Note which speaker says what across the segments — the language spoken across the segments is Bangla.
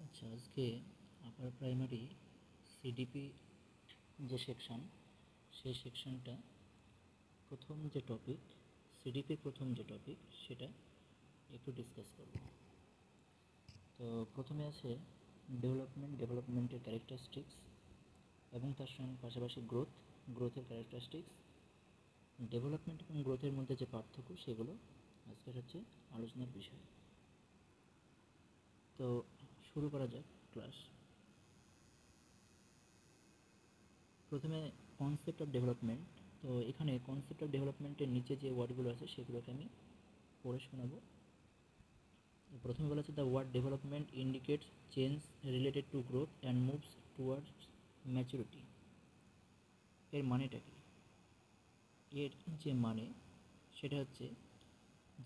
Speaker 1: আচ্ছা, আজকে আপার প্রাইমারি সিডিপি যে সেকশন, সেই সেকশনটা প্রথম যে টপিক, সিডিপির প্রথম যে টপিক, সেটা একটু ডিসকাস করব। তো প্রথমে আছে ডেভেলপমেন্টের ক্যারেক্টারিস্টিক্স এবং তার সঙ্গে পাশাপাশি গ্রোথের ক্যারেক্টারিস্টিক্স, ডেভেলপমেন্ট এবং গ্রোথের মধ্যে যে পার্থক্য, সেগুলো আজকের হচ্ছে আলোচনার বিষয়। তো শুরু করা যাক ক্লাস। প্রথমে কনসেপ্ট অফ ডেভেলপমেন্ট। তো এখানে কনসেপ্ট অফ ডেভেলপমেন্টের নিচে যে ওয়ার্ডগুলো আছে সেগুলোকে আমি পড়ে শোনাবো। প্রথমে বলা আছে, the word development indicates change related to growth and moves towards maturity. এর মানেটা কি? এর যে মানে সেটা হচ্ছে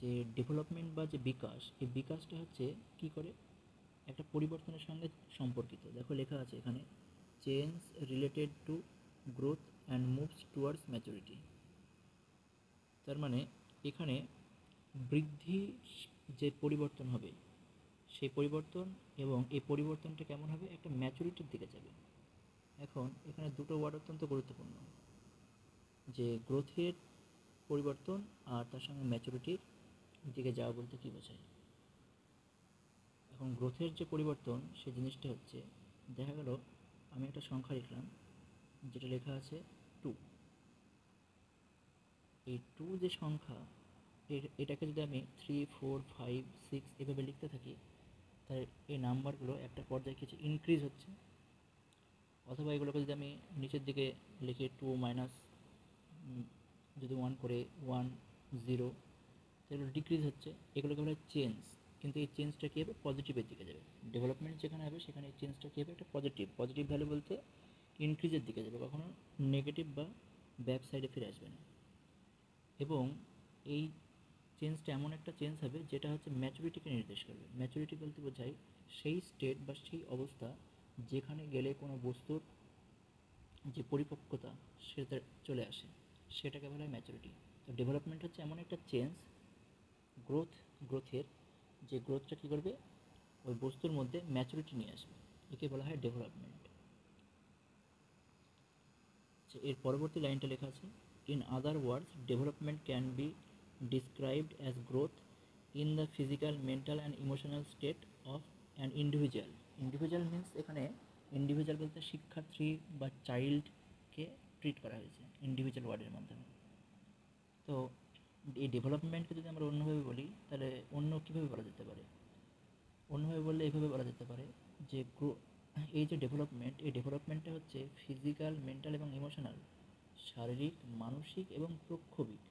Speaker 1: যে ডেভেলপমেন্ট বা যে বিকাশ, এই বিকাশটা হচ্ছে কি করে একটা পরিবর্তনের সঙ্গে সম্পর্কিত। দেখো লেখা আছে এখানে, change related to growth and moves towards maturity. তার মানে এখানে বৃদ্ধি যে পরিবর্তন হবে, সেই পরিবর্তন, এবং এই পরিবর্তনটা কেমন হবে, একটা ম্যাচুরিটির দিকে যাবে। এখন এখানে দুটো ওয়ার্ড অত্যন্ত গুরুত্বপূর্ণ, যে গ্রোথের পরিবর্তন আর তার সঙ্গে ম্যাচুরিটির দিকে যাওয়া বলতে কী বোঝায়। এখন গ্রোথের যে পরিবর্তন, সেই জিনিসটা হচ্ছে, দেখা গেল আমি একটা সংখ্যা লিখলাম যেটা লেখা আছে 2। এই 2 যে সংখ্যা, এটাকে যদি আমি 3, 4, 5, 6 এভাবে লিখতে থাকি, তাহলে এই নাম্বারগুলো একটা পর্যায়ে কিছু ইনক্রিজ হচ্ছে। অথবা এগুলোকে যদি আমি নিচের দিকে লিখি 2 মাইনাস যদি 1 করে 1, 0, তাহলে ডিক্রিজ হচ্ছে। এগুলোকে বলা হয় চেঞ্জ। কিন্তু এই চেঞ্জটা কী হবে, পজিটিভের দিকে যাবে। ডেভেলপমেন্ট যেখানে হবে সেখানে এই চেঞ্জটা কী হবে, একটা পজিটিভ ভ্যালু বলতে ইনক্রিজের দিকে যাবে, কখনো নেগেটিভ বা ব্যাক সাইডে ফিরে আসবে না। এবং এই চেঞ্জটা এমন একটা চেঞ্জ হবে যেটা হচ্ছে ম্যাচুরিটিকে নির্দেশ করবে। ম্যাচুরিটি বলতে বোঝায় সেই স্টেট বা সেই অবস্থা যেখানে গেলে কোনো বস্তুর যে পরিপক্কতা সেটা চলে আসে, সেটাকে বলা হয় ম্যাচুরিটি। তো ডেভেলপমেন্ট হচ্ছে এমন একটা চেঞ্জ, গ্রোথের যে গ্রোথটা কী করবে, ওই বস্তুর মধ্যে ম্যাচুরিটি নিয়ে আসবে, একে বলা হয় ডেভেলপমেন্ট। এর পরবর্তী লাইনটা লেখা আছে, in other words development can be described as growth in the physical, mental and emotional state of an individual. Individual means এখানে ইন্ডিভিজুয়াল বলতে শিক্ষার্থী বা চাইল্ডকে ট্রিট করা হয়েছে ইন্ডিভিজুয়াল ওয়ার্ডের মাধ্যমে। তো এই ডেভেলপমেন্টকে যদি আমরা অন্যভাবে বলি, তাহলে অন্য কীভাবে বলা যেতে পারে? অন্যভাবে বললে এইভাবে বলা যেতে পারে যে এই যে ডেভেলপমেন্ট, এই ডেভেলপমেন্টটা হচ্ছে ফিজিক্যাল, মেন্টাল এবং ইমোশনাল, শারীরিক, মানসিক এবং প্রক্ষোভিক,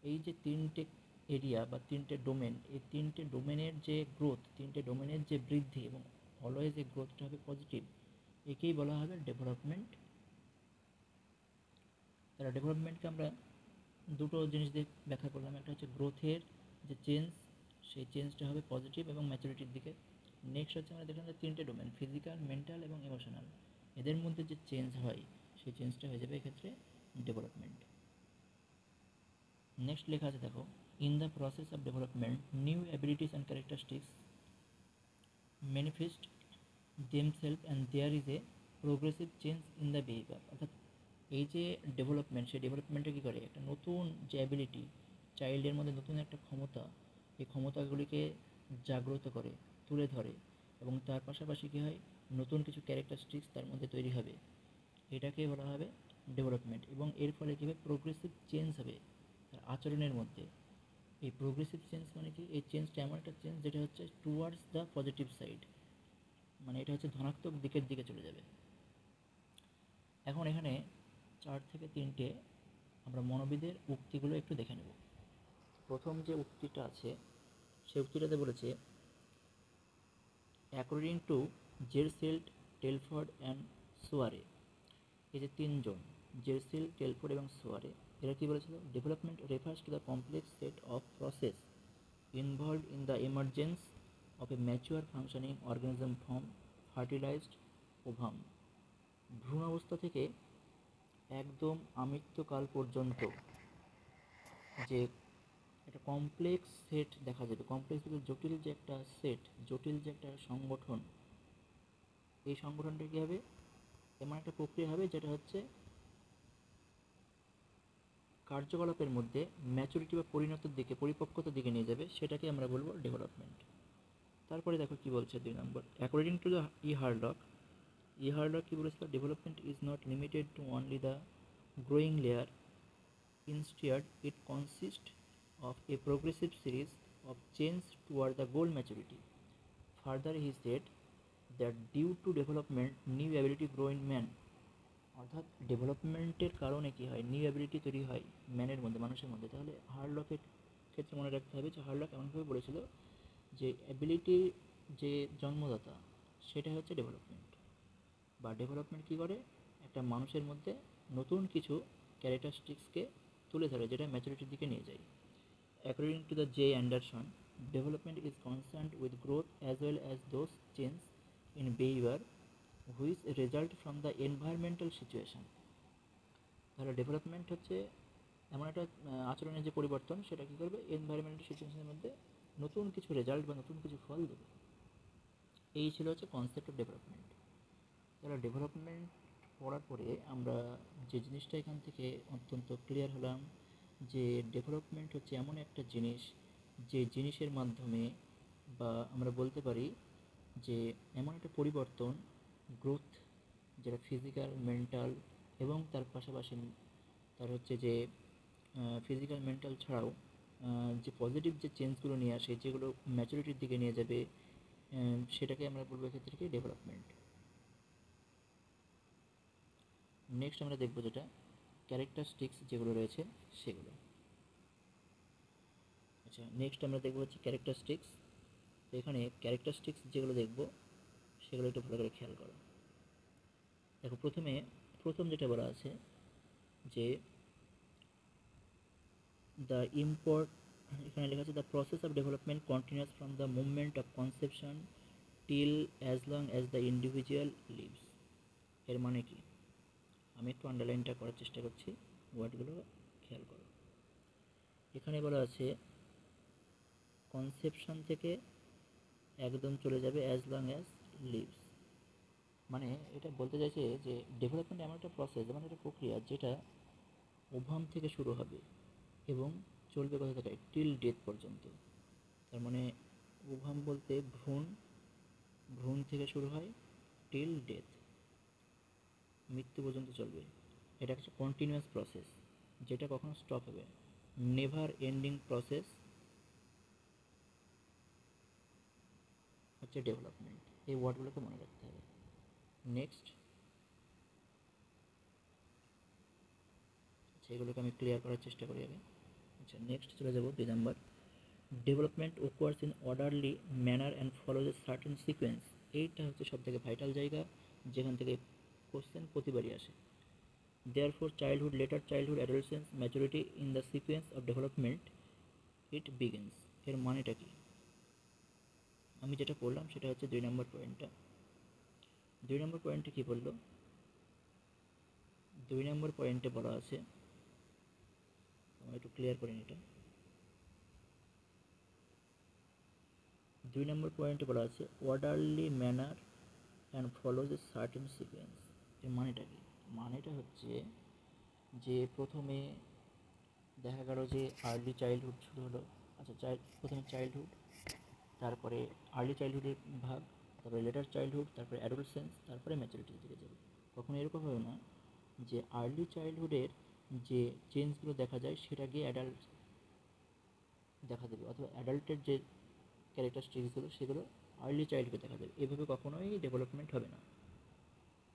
Speaker 1: এই যে তিনটে এরিয়া বা তিনটে ডোমেন, এই তিনটে ডোমেনের যে গ্রোথ, তিনটে ডোমেনের যে বৃদ্ধি, এবং অলওয়েজ এই গ্রোথটা হবে পজিটিভ, একেই বলা হবে ডেভেলপমেন্ট। তারা ডেভেলপমেন্টকে আমরা দুটো জিনিস দিয়ে ব্যাখ্যা করলাম। একটা হচ্ছে গ্রোথের যে চেঞ্জ, সেই চেঞ্জটা হবে পজিটিভ এবং ম্যাচুরিটির দিকে। নেক্সট হচ্ছে আমরা দেখলাম যে তিনটে ডোমেন, ফিজিক্যাল, মেন্টাল এবং ইমোশনাল, এদের মধ্যে যে চেঞ্জ হয়, সেই চেঞ্জটা হয়ে যাবে এক্ষেত্রে ডেভেলপমেন্ট। নেক্সট লেখা আছে দেখো, in the process of development new abilities and characteristics manifest themselves and there is a progressive change in the behaviour. অর্থাৎ এই যে ডেভেলপমেন্ট, সেই ডেভেলপমেন্টে কী করে, একটা নতুন যে অ্যাবিলিটি, চাইল্ডের মধ্যে নতুন একটা ক্ষমতা, এই ক্ষমতাগুলিকে জাগ্রত করে, তুলে ধরে, এবং তার পাশাপাশি কী হয়, নতুন কিছু ক্যারেক্টারিস্টিক্স তার মধ্যে তৈরি হবে, এটাকে বলা হবে ডেভেলপমেন্ট। এবং এর ফলে কী হবে, প্রোগ্রেসিভ চেঞ্জ হবে তার আচরণের মধ্যে। এই প্রোগ্রেসিভ চেঞ্জ মানে কি, এই চেঞ্জটা এমন একটা চেঞ্জ যেটা হচ্ছে টুয়ার্ডস দ্য পজিটিভ সাইড, মানে এটা হচ্ছে ধনাত্মক দিকের দিকে চলে যাবে। এখন এখানে 4 থেকে 3টে আমরা মনোবিদের উক্তিগুলো একটু দেখে নেব। প্রথম যে উক্তিটা আছে, সেই উক্তিটাতে বলেছে, অ্যাকর্ডিং টু জেরসিল্ড, টেলফোর্ড অ্যান্ড সোয়ারে, এই যে তিনজন, জেরসিল, টেলফোর্ড এবং সোয়ারে, এরা কী বলেছিল, development refers to the complex set of process involved in the emergence of a mature functioning organism from fertilized ovum। ভ্রূণ অবস্থা থেকে একদম আমৃত্যুকাল পর্যন্ত যে একটা কমপ্লেক্স সেট দেখা যাবে। কমপ্লেক্স বলতে জটিল যে একটা সেট, জটিল যে একটা সংগঠন, এই সংগঠনটা কী হবে, এমন একটা প্রক্রিয়া হবে যেটা হচ্ছে কার্যকলাপের মধ্যে ম্যাচুরিটি বা পরিণতির দিকে, পরিপক্কতার দিকে নিয়ে যাবে, সেটাকে আমরা বলবো ডেভেলপমেন্ট। তারপরে দেখো কি বলছে 2 নম্বর, অ্যাকর্ডিং টু দ্য হারলক কী বলেছিল, development is not limited to only the growing লেয়ার, instead it consists of a progressive series of change toward the goal maturity. Further he said that due to development new ability grow in man, অর্থাৎ ডেভেলপমেন্টের কারণে কী হয়, নিউ অ্যাবিলিটি তৈরি হয় ম্যানের মধ্যে, মানুষের মধ্যে। তাহলে হারলকের ক্ষেত্রে মনে রাখতে হবে যে হারলক এমনভাবে বলেছিল যে অ্যাবিলিটির যে জন্মদাতা সেটা হচ্ছে ডেভেলপমেন্ট, বা ডেভেলপমেন্ট কী করে, একটা মানুষের মধ্যে নতুন কিছু ক্যারেক্টারিস্টিক্সকে তুলে ধরে যেটা ম্যাচুরিটির দিকে নিয়ে যায়। According to the J Anderson, development is concerned with growth as well as those change in behaviour which result from the environmental situation. তাহলে ডেভেলপমেন্ট হচ্ছে এমন একটা আচরণের যে পরিবর্তন, সেটা কী করবে, এনভায়রনমেন্টাল সিচুয়েশনের মধ্যে নতুন কিছু রেজাল্ট বা নতুন কিছু ফল দেবে। এই ছিল হচ্ছে কনসেপ্ট অফ ডেভেলপমেন্ট। তাহলে ডেভেলপমেন্ট পড়ার পরে আমরা যে জিনিসটা এখান থেকে অত্যন্ত ক্লিয়ার হলাম যে ডেভেলপমেন্ট হচ্ছে এমন একটা জিনিস, যে জিনিসের মাধ্যমে, বা আমরা বলতে পারি যে এমন একটা পরিবর্তন, গ্রোথ, যেটা ফিজিক্যাল, মেন্টাল এবং তার পাশাপাশি তার হচ্ছে যে ফিজিক্যাল, মেন্টাল ছাড়াও যে পজিটিভ যে চেঞ্জগুলো নিয়ে আসে, যেগুলো ম্যাচুরিটির দিকে নিয়ে যাবে, সেটাকে আমরা বলবো এক্ষেত্রে কি, ডেভেলপমেন্ট। নেক্সট আমরা দেখবো যেটা ক্যারেক্টারিস্টিক্স যেগুলো রয়েছে সেগুলো। আচ্ছা, নেক্সট আমরা দেখবো হচ্ছে ক্যারেক্টারিস্টিক্স। তো এখানে ক্যারেক্টারিস্টিক্স যেগুলো দেখবো সেগুলো একটু ভালো করে খেয়াল করো। দেখো প্রথম যেটা বলা আছে যে দ্য এখানে লেখা আছে the process of development continuous from the movement of conception till as long as the individual lives. এর মানে কি, আমি একটু আন্ডারলাইনটা করার চেষ্টা করছি, ওয়ার্ডগুলো খেয়াল করো। এখানে বলা আছে কনসেপশন থেকে একদম চলে যাবে অ্যাজ লং অ্যাজ লিভস। মানে এটা বলতে চাইছে যে ডেভেলপমেন্ট এমন একটা প্রসেস, এমন একটা প্রক্রিয়া যেটা ওভাম থেকে শুরু হবে এবং চলবে কোথা থেকে, টিল ডেথ পর্যন্ত। তার মানে ওভাম বলতে ভ্রূণ, ভ্রূণ থেকে শুরু হয় টিল ডেথ, মৃত্যু পর্যন্ত চলবে। এটা একটা কন্টিনিউয়াস প্রসেস, যেটা কখনো স্টপ হবে, নেভার এন্ডিং প্রসেস হচ্ছে ডেভেলপমেন্ট। এই ওয়ার্ডগুলোকে মনে রাখতে হবে। নেক্সট সেগুলোকে আমি ক্লিয়ার করার চেষ্টা করি আগে। আচ্ছা, নেক্সট চলে যাবো 2 নম্বর, development occurs in orderly manner and follows a certain sequence. এইটা হচ্ছে সবথেকে ভাইটাল জায়গা, যেখান থেকে কোশ্চেন প্রতিবারই আসে। Therefore childhood, letter childhood, adolescence, maturity in the sequence of development it begins. এর মানেটা কি, আমি যেটা পড়লাম সেটা হচ্ছে 2 নম্বর পয়েন্টটা। 2 নম্বর পয়েন্টে কী বললো, 2 নম্বর পয়েন্টে বলা আছে, আমরা একটু ক্লিয়ার করি এটা। 2 নম্বর পয়েন্টে বলা আছে orderly manner and follows a certain sequence. এর মানেটা কি, মানেটা হচ্ছে যে প্রথমে দেখা গেল যে আর্লি চাইল্ডহুড শুরু হলো। আচ্ছা, প্রথমে চাইল্ডহুড, তারপরে আর্লি চাইল্ডহুডের ভাগ, তারপরে লেটার চাইল্ডহুড, তারপরে অ্যাডোলেসেন্স, তারপরে ম্যাচুরিটির দিকে যাবে। কখনো এরকম হবে না যে আর্লি চাইল্ডহুডের যে চেঞ্জগুলো দেখা যায় সেটা গিয়ে অ্যাডাল্ট দেখা দেবে, অথবা অ্যাডাল্টের যে ক্যারেক্টারিস্টিক্সগুলো সেগুলো আর্লি চাইল্ডকে দেখা যাবে। এভাবে কখনোই ডেভেলপমেন্ট হবে না।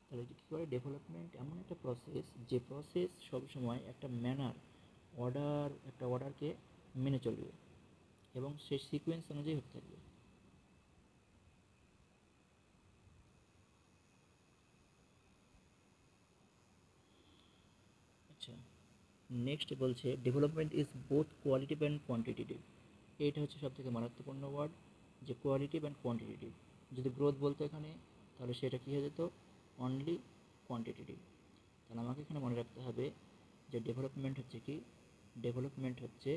Speaker 1: তাহলে কী করে, ডেভেলপমেন্ট এমন একটা প্রসেস, যে প্রসেস সবসময় একটা ম্যানার, একটা অর্ডারকে মেনে চলবে এবং সেই সিকোয়েন্স অনুযায়ী হতে থাকবে। আচ্ছা, নেক্সট বলছে development is both qualitative and quantitative. এইটা হচ্ছে সবথেকে মারাত্মপূর্ণ ওয়ার্ড, যে কোয়ালিটিভ অ্যান্ড কোয়ান্টিটেটিভ। যদি গ্রোথ বলতো এখানে, তাহলে সেটা কী হয়ে যেত, অনলি কোয়ান্টিটেটিভ। তাহলে আমাকে এখানে মনে রাখতে হবে যে ডেভেলপমেন্ট হচ্ছে কি, ডেভেলপমেন্ট হচ্ছে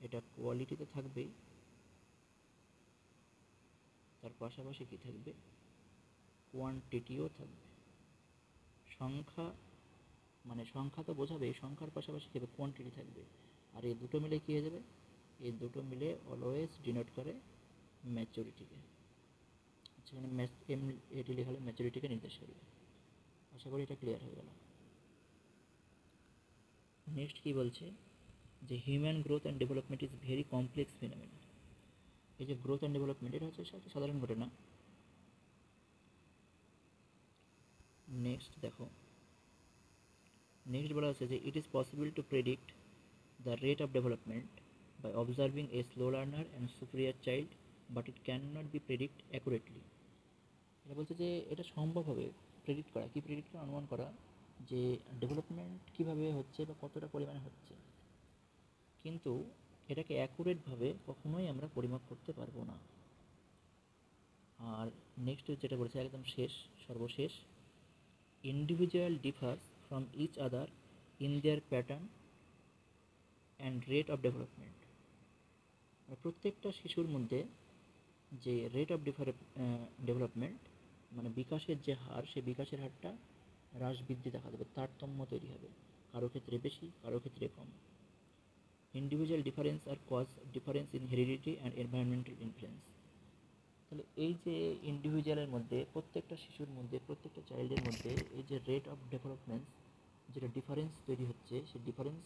Speaker 1: এটা কোয়ালিটিতে থাকবেই, তার পাশাপাশি কী থাকবে, কোয়ান্টিটিও থাকবে। সংখ্যা মানে সংখ্যা তো বোঝাবে, সংখ্যার পাশাপাশি কী হবে, কোয়ান্টিটি থাকবে। আর এই দুটো মিলে কী হয়ে যাবে, এই দুটো মিলে অলওয়েজ ডিনোট করে ম্যাচুরিটিকে। আচ্ছা, এখানে এটি লেখালে ম্যাচুরিটিকে নির্দেশ করবে। আশা করি এটা ক্লিয়ার হয়ে গেল। নেক্সট কী বলছে, যে human growth and development is very complex ফিনোমেনা। এই যে গ্রোথ অ্যান্ড ডেভেলপমেন্ট, এটা হচ্ছে সাধারণ ঘটনা। নেক্সট দেখো, নেক্সট বলা আছে যে it is possible to predict the rate of development by observing a slow learner and superior child, but it can not be predict accurately. এটা বলছে যে এটা সম্ভব হবে প্রেডিক্ট করা, কি প্রেডিক্ট করা, অনুমান করা যে ডেভেলপমেন্ট কীভাবে হচ্ছে বা কতটা পরিমাণে হচ্ছে, কিন্তু এটাকে অ্যাকুরেটভাবে কখনোই আমরা পরিমাপ করতে পারবো না। আর নেক্সট যেটা বলেছে একদম সর্বশেষ, individual differs from each other in their pattern and rate of development. প্রত্যেকটা শিশুর মধ্যে যে রেট অফ ডেভেলপমেন্ট মানে বিকাশের যে হার, সেই বিকাশের হারটা হ্রাস বৃদ্ধি দেখা দেবে, তারতম্য তৈরি হবে, কারো ক্ষেত্রে বেশি, কারো ক্ষেত্রে কম। Individual difference are cause difference in heredity and environmental influence. তাহলে এই যে ইন্ডিভিজুয়ালের মধ্যে, প্রত্যেকটা শিশুর মধ্যে, প্রত্যেকটা চাইল্ডের মধ্যে এই যে রেট অফ ডেভেলপমেন্ট যেটা ডিফারেন্স তৈরি হচ্ছে, সেই ডিফারেন্স